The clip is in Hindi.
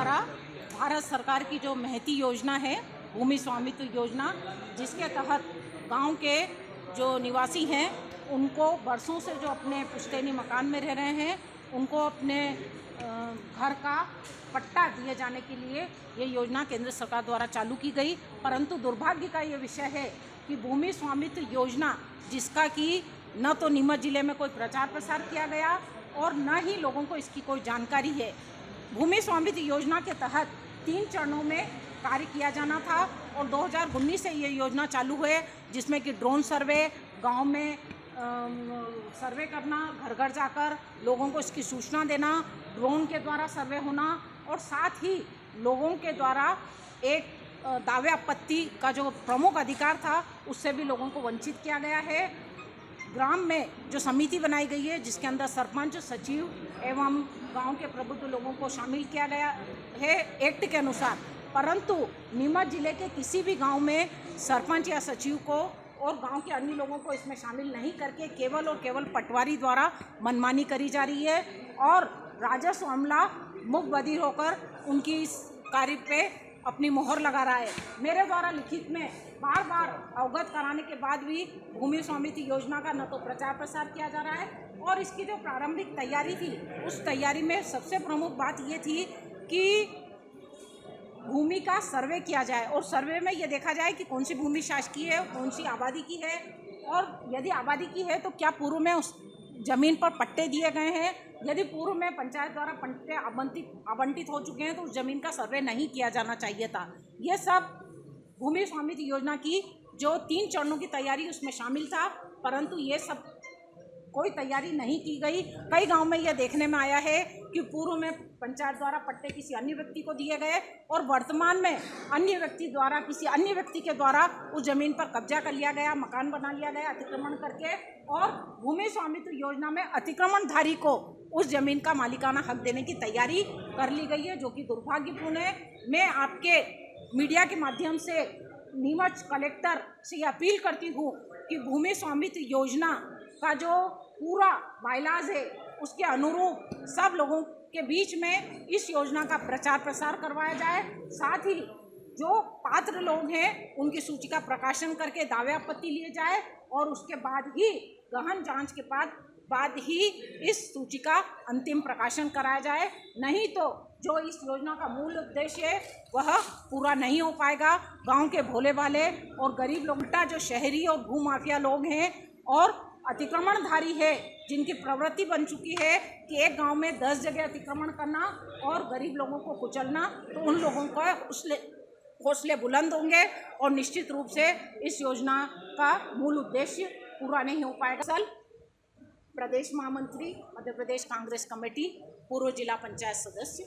द्वारा भारत सरकार की जो महती योजना है भूमि स्वामित्व योजना, जिसके तहत गांव के जो निवासी हैं उनको वर्षों से जो अपने पुश्तैनी मकान में रह रहे हैं उनको अपने घर का पट्टा दिए जाने के लिए ये योजना केंद्र सरकार द्वारा चालू की गई। परंतु दुर्भाग्य का ये विषय है कि भूमि स्वामित्व योजना, जिसका कि न तो नीमच जिले में कोई प्रचार प्रसार किया गया और न ही लोगों को इसकी कोई जानकारी है। भूमि स्वामित्व योजना के तहत 3 चरणों में कार्य किया जाना था और 2019 से ये योजना चालू हुई, जिसमें कि ड्रोन सर्वे, गांव में सर्वे करना, घर घर जाकर लोगों को इसकी सूचना देना, ड्रोन के द्वारा सर्वे होना और साथ ही लोगों के द्वारा एक दावे आपत्ति का जो प्रमुख अधिकार था उससे भी लोगों को वंचित किया गया है। ग्राम में जो समिति बनाई गई है जिसके अंदर सरपंच, सचिव एवं गांव के प्रबुद्ध लोगों को शामिल किया गया है एक्ट के अनुसार, परंतु नीमच जिले के किसी भी गांव में सरपंच या सचिव को और गांव के अन्य लोगों को इसमें शामिल नहीं करके केवल और केवल पटवारी द्वारा मनमानी करी जा रही है और राजस्व अमला मुख बधिर होकर उनकी इस कार्य पे अपनी मोहर लगा रहा है। मेरे द्वारा लिखित में बार बार अवगत कराने के बाद भी भूमि स्वामित्व योजना का न तो प्रचार प्रसार किया जा रहा है और इसकी जो प्रारंभिक तैयारी थी उस तैयारी में सबसे प्रमुख बात ये थी कि भूमि का सर्वे किया जाए और सर्वे में ये देखा जाए कि कौन सी भूमि शासकीय है, कौन सी आबादी की है और यदि आबादी की है तो क्या पूर्व में उस जमीन पर पट्टे दिए गए हैं। यदि पूर्व में पंचायत द्वारा पट्टे आवंटित हो चुके हैं तो उस जमीन का सर्वे नहीं किया जाना चाहिए था। ये सब भूमि स्वामित्व योजना की जो 3 चरणों की तैयारी उसमें शामिल था, परंतु ये सब कोई तैयारी नहीं की गई। कई गांव में यह देखने में आया है कि पूर्व में पंचायत द्वारा पट्टे किसी अन्य व्यक्ति को दिए गए और वर्तमान में अन्य व्यक्ति द्वारा किसी अन्य व्यक्ति के द्वारा उस जमीन पर कब्जा कर लिया गया, मकान बना लिया गया अतिक्रमण करके, और भूमि स्वामित्व योजना में अतिक्रमणधारी को उस जमीन का मालिकाना हक देने की तैयारी कर ली गई है, जो कि दुर्भाग्यपूर्ण है। मैं आपके मीडिया के माध्यम से नीमच कलेक्टर से अपील करती हूँ कि भूमि स्वामित्व योजना का जो पूरा बायलाज है उसके अनुरूप सब लोगों के बीच में इस योजना का प्रचार प्रसार करवाया जाए। साथ ही जो पात्र लोग हैं उनकी सूची का प्रकाशन करके दावे आपत्ति लिए जाए और उसके बाद ही गहन जांच के बाद ही इस सूची का अंतिम प्रकाशन कराया जाए। नहीं तो जो इस योजना का मूल उद्देश्य है वह पूरा नहीं हो पाएगा। गांव के भोले भाले और गरीब लोग, जो शहरी और भूमाफिया लोग हैं और अतिक्रमणधारी है, जिनकी प्रवृत्ति बन चुकी है कि एक गांव में 10 जगह अतिक्रमण करना और गरीब लोगों को कुचलना, तो उन लोगों का हौसले बुलंद होंगे और निश्चित रूप से इस योजना का मूल उद्देश्य पूरा नहीं हो पाएगा। प्रदेश महामंत्री, मध्य प्रदेश कांग्रेस कमेटी, पूर्व जिला पंचायत सदस्य।